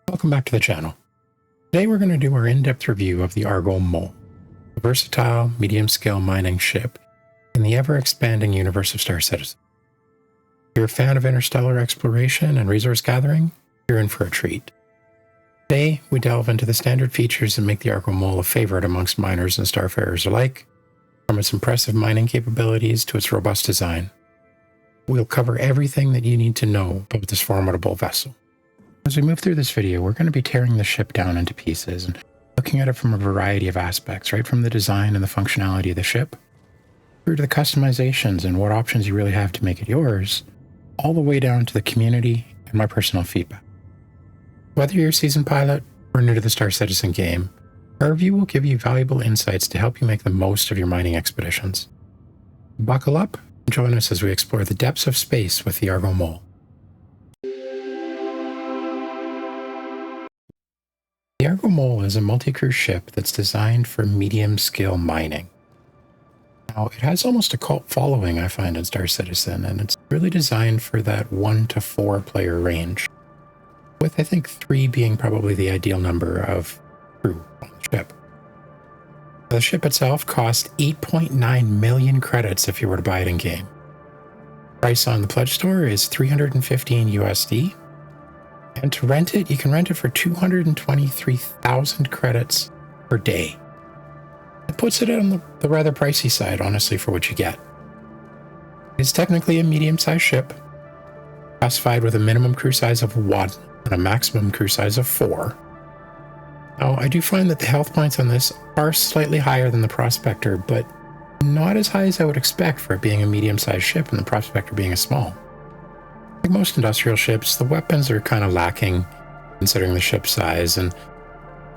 Welcome back to the channel. Today we're going to do our in-depth review of the ARGO Mole, a versatile, medium-scale mining ship in the ever-expanding universe of Star Citizen. If you're a fan of interstellar exploration and resource gathering, you're in for a treat. Today, we delve into the standard features that make the ARGO Mole a favorite amongst miners and starfarers alike, from its impressive mining capabilities to its robust design. We'll cover everything that you need to know about this formidable vessel. As we move through this video, we're going to be tearing the ship down into pieces and looking at it from a variety of aspects, right from the design and the functionality of the ship, through to the customizations and what options you really have to make it yours, all the way down to the community and my personal feedback. Whether you're a seasoned pilot or new to the Star Citizen game, our review will give you valuable insights to help you make the most of your mining expeditions. Buckle up and join us as we explore the depths of space with the ARGO Mole. The ARGO Mole is a multi-crew ship that's designed for medium-scale mining. Now, it has almost a cult following, I find, in Star Citizen, and it's really designed for that 1 to 4 player range, with I think 3 being probably the ideal number of crew on the ship. The ship itself cost 8.9 million credits if you were to buy it in-game. Price on the pledge store is $315 USD. And to rent it, you can rent it for 223,000 credits per day. It puts it on the rather pricey side, honestly, for what you get. It's technically a medium-sized ship, classified with a minimum crew size of 1 and a maximum crew size of 4. Now, I do find that the health points on this are slightly higher than the Prospector, but not as high as I would expect for it being a medium-sized ship and the Prospector being a small. Like most industrial ships, the weapons are kind of lacking considering the ship size, and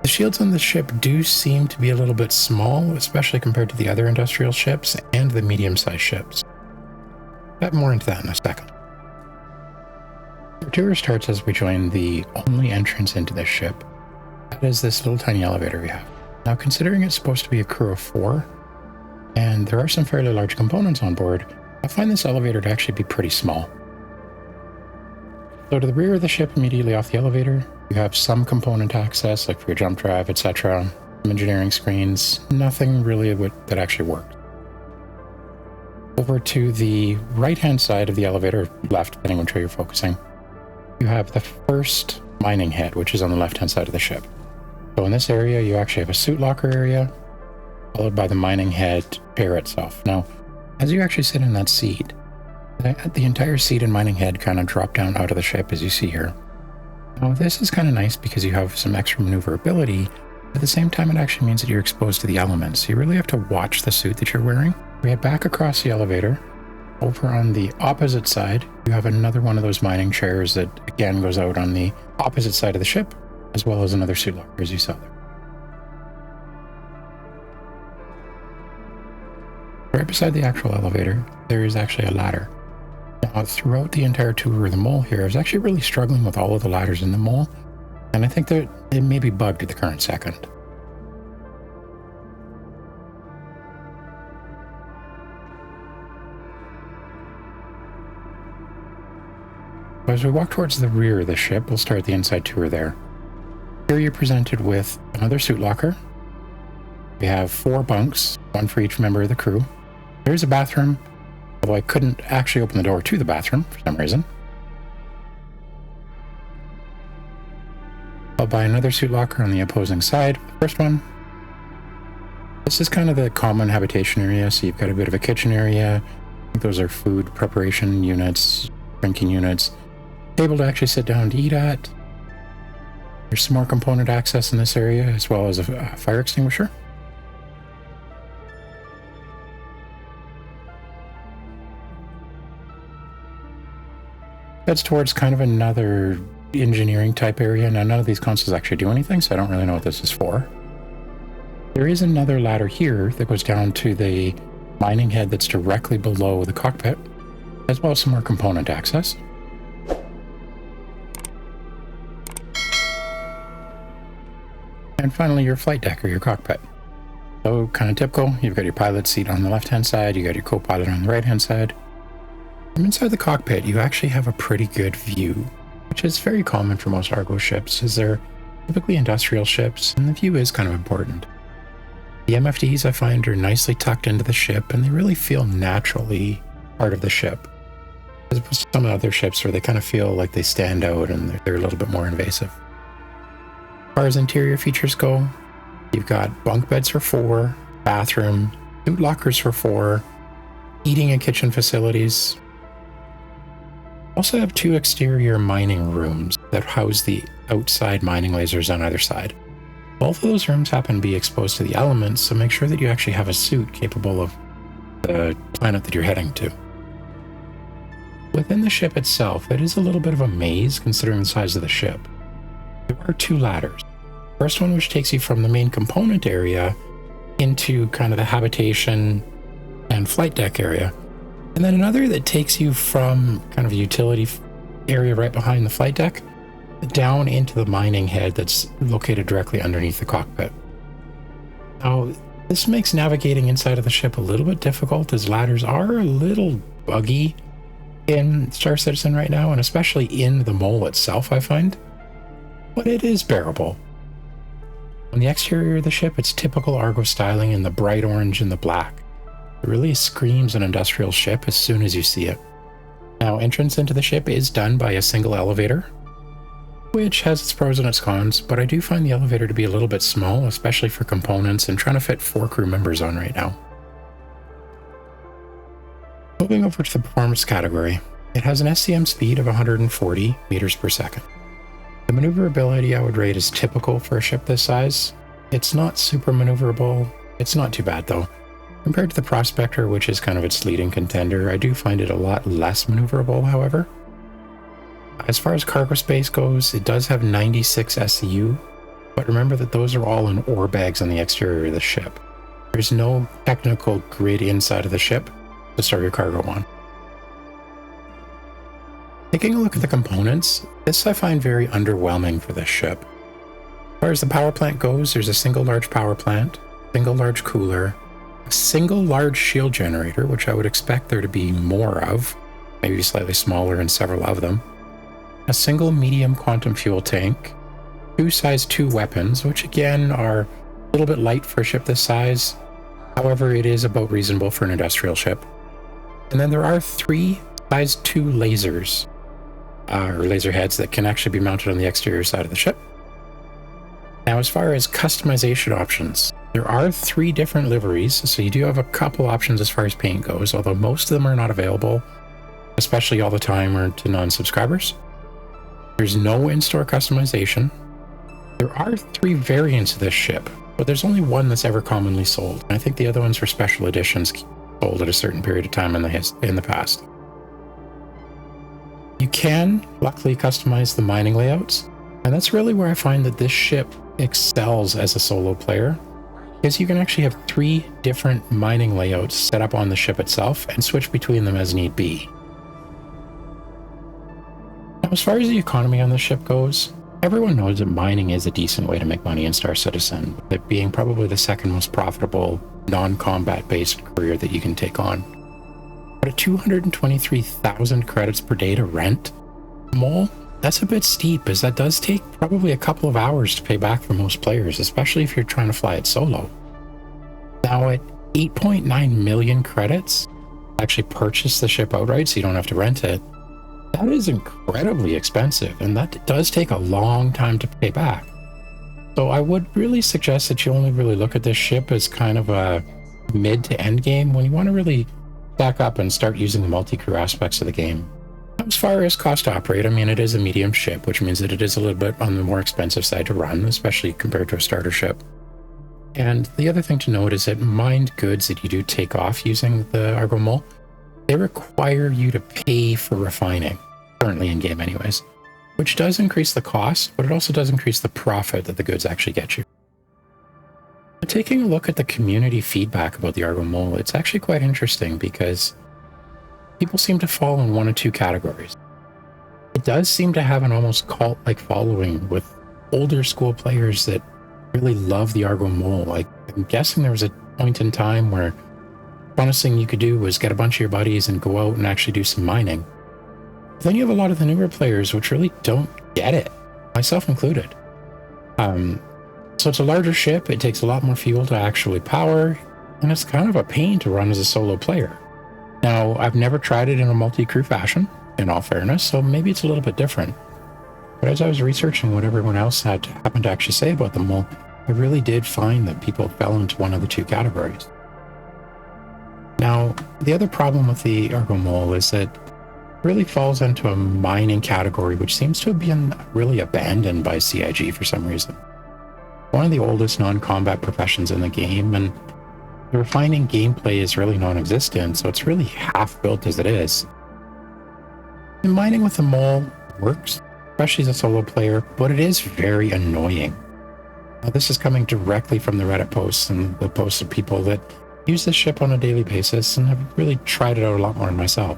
the shields on the ship do seem to be a little bit small, especially compared to the other industrial ships and the medium-sized ships. I'll get more into that in a second. Our tour starts as we join the only entrance into this ship. That is this little tiny elevator we have. Now, considering it's supposed to be a crew of 4, and there are some fairly large components on board, I find this elevator to actually be pretty small. So to the rear of the ship, immediately off the elevator, you have some component access, like for your jump drive, etc. Some engineering screens, nothing really that actually worked. Over to the right-hand side of the elevator, left, depending on which way you're focusing, you have the first mining head, which is on the left-hand side of the ship. So in this area, you actually have a suit locker area, followed by the mining head chair itself. Now, as you actually sit in that seat, the entire seat and mining head kind of drop down out of the ship, as you see here. Now, this is kind of nice because you have some extra maneuverability. At the same time, it actually means that you're exposed to the elements, so you really have to watch the suit that you're wearing. We head back across the elevator. Over on the opposite side, you have another one of those mining chairs that, again, goes out on the opposite side of the ship, as well as another suit locker, as you saw there. Right beside the actual elevator, there is actually a ladder. Now, throughout the entire tour of the Mole here, I was actually really struggling with all of the ladders in the Mole, and I think that it may be bugged at the current second. As we walk towards the rear of the ship, we'll start the inside tour there. Here you're presented with another suit locker. We have 4 bunks, 1 for each member of the crew. There's a bathroom, although I couldn't actually open the door to the bathroom for some reason. Followed by another suit locker on the opposing side. The first one. This is kind of the common habitation area, so you've got a bit of a kitchen area. I think those are food preparation units, drinking units. Table to actually sit down to eat at. There's some more component access in this area, as well as a fire extinguisher. That's towards kind of another engineering type area. Now, none of these consoles actually do anything, so I don't really know what this is for. There is another ladder here that goes down to the mining head that's directly below the cockpit, as well as some more component access. And finally, your flight deck or your cockpit. So, kind of typical, you've got your pilot seat on the left-hand side, you got your co-pilot on the right-hand side. From inside the cockpit, you actually have a pretty good view which is very common for most Argo ships, as they're typically industrial ships, and the view is kind of important. The MFDs I find are nicely tucked into the ship, and they really feel naturally part of the ship, as opposed to some other ships where they kind of feel like they stand out and they're a little bit more invasive. As far as interior features go, you've got bunk beds for 4, bathroom, 2 lockers for 4, eating and kitchen facilities. Also have 2 exterior mining rooms that house the outside mining lasers on either side. Both of those rooms happen to be exposed to the elements, so make sure that you actually have a suit capable of the planet that you're heading to. Within the ship itself, it is a little bit of a maze considering the size of the ship. There are 2 ladders. First one which takes you from the main component area into kind of the habitation and flight deck area. And then another that takes you from kind of a utility area right behind the flight deck down into the mining head that's located directly underneath the cockpit. Now, this makes navigating inside of the ship a little bit difficult, as ladders are a little buggy in Star Citizen right now, and especially in the Mole itself, I find. But it is bearable. On the exterior of the ship, it's typical Argo styling in the bright orange and the black. It really screams an industrial ship as soon as you see it. Now, entrance into the ship is done by a single elevator, which has its pros and its cons, but I do find the elevator to be a little bit small, especially for components and trying to fit 4 crew members on right now. Moving over to the performance category, it has an SCM speed of 140 meters per second. The maneuverability I would rate is typical for a ship this size. It's not super maneuverable. It's not too bad though. Compared to the Prospector, which is kind of its leading contender, I do find it a lot less maneuverable, however. As far as cargo space goes, it does have 96 SCU, but remember that those are all in ore bags on the exterior of the ship. There's no technical grid inside of the ship to store your cargo on. Taking a look at the components, this I find very underwhelming for this ship. As far as the power plant goes, there's a single large power plant, single large cooler, a single large shield generator, which I would expect there to be more of, maybe slightly smaller in several of them, a single medium quantum fuel tank, 2 size 2 weapons, which again are a little bit light for a ship this size, however it is about reasonable for an industrial ship. And then there are 3 size 2 lasers, or laser heads that can actually be mounted on the exterior side of the ship. Now, as far as customization options, there are 3 different liveries, so you do have a couple options as far as paint goes, although most of them are not available, especially all the time or to non-subscribers. There's no in-store customization. There are 3 variants of this ship, but there's only one that's ever commonly sold, and I think the other ones were special editions sold at a certain period of time in the past. You can, luckily, customize the mining layouts, and that's really where I find that this ship excels as a solo player, because you can actually have 3 different mining layouts set up on the ship itself and switch between them as need be. Now, as far as the economy on the ship goes, everyone knows that mining is a decent way to make money in Star Citizen, with it being probably the second most profitable non-combat based career that you can take on. But at 223,000 credits per day to rent Mole, that's a bit steep, as that does take probably a couple of hours to pay back for most players, especially if you're trying to fly it solo. Now, at 8.9 million credits, actually purchase the ship outright so you don't have to rent it, that is incredibly expensive, and that does take a long time to pay back. So I would really suggest that you only really look at this ship as kind of a mid to end game when you want to really stack up and start using the multi-crew aspects of the game. As far as cost to operate, I mean, it is a medium ship, which means that it is a little bit on the more expensive side to run, especially compared to a starter ship. And the other thing to note is that mined goods that you do take off using the ARGO Mole, they require you to pay for refining, currently in game anyways, which does increase the cost, but it also does increase the profit that the goods actually get you. But taking a look at the community feedback about the ARGO Mole, it's actually quite interesting because people seem to fall in one of 2 categories. It does seem to have an almost cult-like following with older school players that really love the ARGO Mole. Like, I'm guessing there was a point in time where the funnest thing you could do was get a bunch of your buddies and go out and actually do some mining. Then you have a lot of the newer players which really don't get it, myself included. So it's a larger ship, it takes a lot more fuel to actually power, and it's kind of a pain to run as a solo player. Now, I've never tried it in a multi-crew fashion, in all fairness, so maybe it's a little bit different. But as I was researching what everyone else happened to actually say about the Mole, I really did find that people fell into one of the two categories. Now, the other problem with the ARGO Mole is that it really falls into a mining category, which seems to have been really abandoned by CIG for some reason. One of the oldest non-combat professions in the game, and the refining gameplay is really non-existent, so it's really half-built as it is. And mining with the Mole works, especially as a solo player, but it is very annoying. Now, this is coming directly from the Reddit posts and the posts of people that use this ship on a daily basis and have really tried it out a lot more than myself.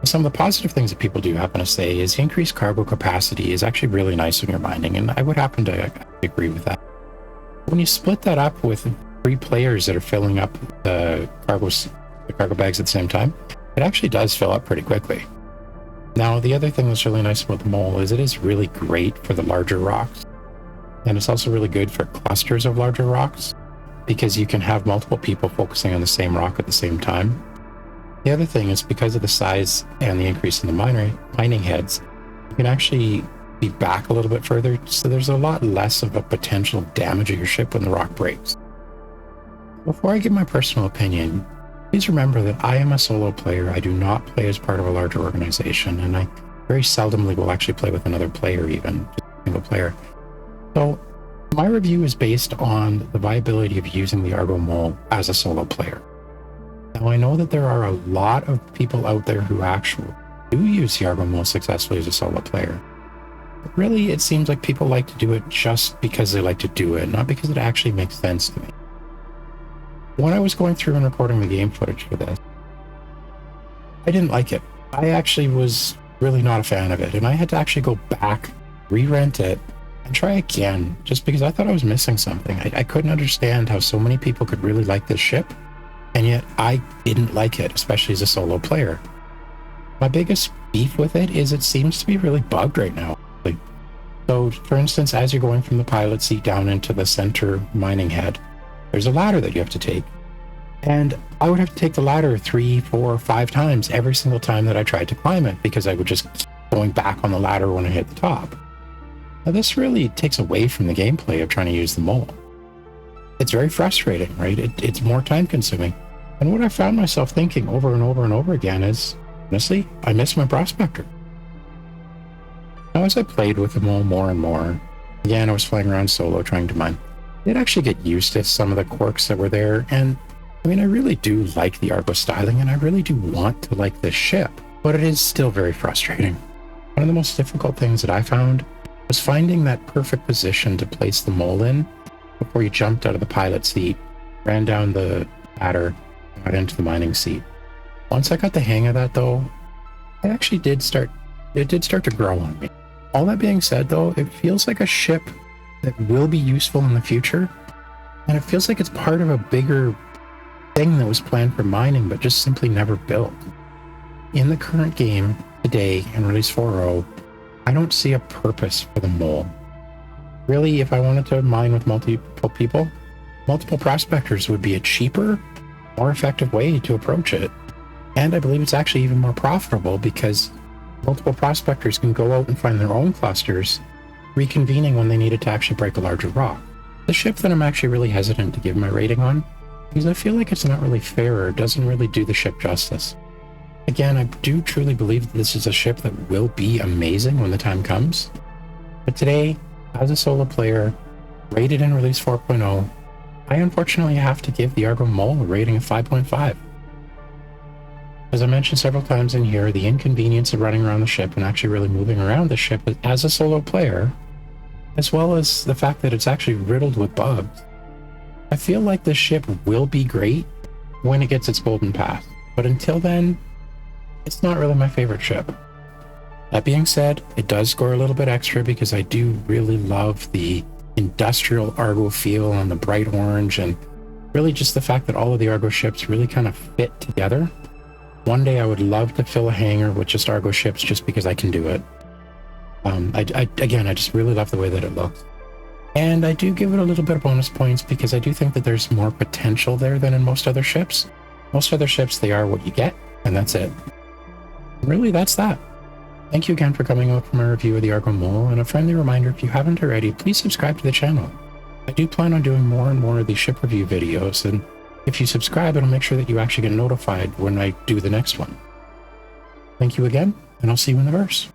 Some of the positive things that people do happen to say is the increased cargo capacity is actually really nice when you're mining, and I would happen to agree with that. When you split that up with 3 players that are filling up the cargo bags at the same time, it actually does fill up pretty quickly. Now, the other thing that's really nice about the Mole is it is really great for the larger rocks, and it's also really good for clusters of larger rocks because you can have multiple people focusing on the same rock at the same time. The other thing is because of the size and the increase in the mining heads, you can actually be back a little bit further, so there's a lot less of a potential damage of your ship when the rock breaks. Before I give my personal opinion, please remember that I am a solo player. I do not play as part of a larger organization, and I very seldomly will actually play with another player, even just a single player. So my review is based on the viability of using the ARGO Mole as a solo player. Now, I know that there are a lot of people out there who actually do use the ARGO Mole successfully as a solo player. But really, it seems like people like to do it just because they like to do it, not because it actually makes sense to me. When I was going through and recording the game footage for this, I didn't like it. I actually was really not a fan of it, and I had to actually go back, re-rent it, and try again, just because I thought I was missing something. I couldn't understand how so many people could really like this ship, and yet I didn't like it, especially as a solo player. My biggest beef with it is it seems to be really bugged right now. So, for instance, as you're going from the pilot seat down into the center mining head, there's a ladder that you have to take. And I would have to take the ladder 3, 4, 5 times every single time that I tried to climb it, because I would just keep going back on the ladder when I hit the top. Now, this really takes away from the gameplay of trying to use the Mole. It's very frustrating, right? It's more time consuming. And what I found myself thinking over and over and over again is, honestly, I miss my prospector. Now, as I played with the Mole more and more, again, I was flying around solo trying to mine. I did actually get used to some of the quirks that were there, and I mean, I really do like the ARGO styling, and I really do want to like this ship, but it is still very frustrating. One of the most difficult things that I found was finding that perfect position to place the Mole in before you jumped out of the pilot seat, ran down the ladder, got into the mining seat. Once I got the hang of that, though, it did start to grow on me. All that being said, though, it feels like a ship that will be useful in the future, and it feels like it's part of a bigger thing that was planned for mining but just simply never built. In the current game today in release 4.0, I don't see a purpose for the Mole. Really, if I wanted to mine with multiple people, multiple prospectors would be a cheaper, more effective way to approach it. And I believe it's actually even more profitable because multiple prospectors can go out and find their own clusters, reconvening when they needed to actually break a larger rock. The ship that I'm actually really hesitant to give my rating on, because I feel like it's not really fair or doesn't really do the ship justice. Again, I do truly believe that this is a ship that will be amazing when the time comes. But today, as a solo player, rated in release 4.0, I unfortunately have to give the ARGO Mole a rating of 5.5. As I mentioned several times in here, the inconvenience of running around the ship and actually really moving around the ship as a solo player, as well as the fact that it's actually riddled with bugs. I feel like this ship will be great when it gets its golden pass, but until then, it's not really my favorite ship. That being said, it does score a little bit extra because I do really love the industrial ARGO feel on the bright orange, and really just the fact that all of the ARGO ships really kind of fit together. One day I would love to fill a hangar with just Argo ships just because I can do it. Again, I just really love the way that it looks. And I do give it a little bit of bonus points because I do think that there's more potential there than in most other ships. Most other ships, they are what you get, and that's it. Really, that's that. Thank you again for coming out for my review of the ARGO Mole, and a friendly reminder, if you haven't already, please subscribe to the channel. I do plan on doing more and more of these ship review videos, and if you subscribe, it'll make sure that you actually get notified when I do the next one. Thank you again, and I'll see you in the verse.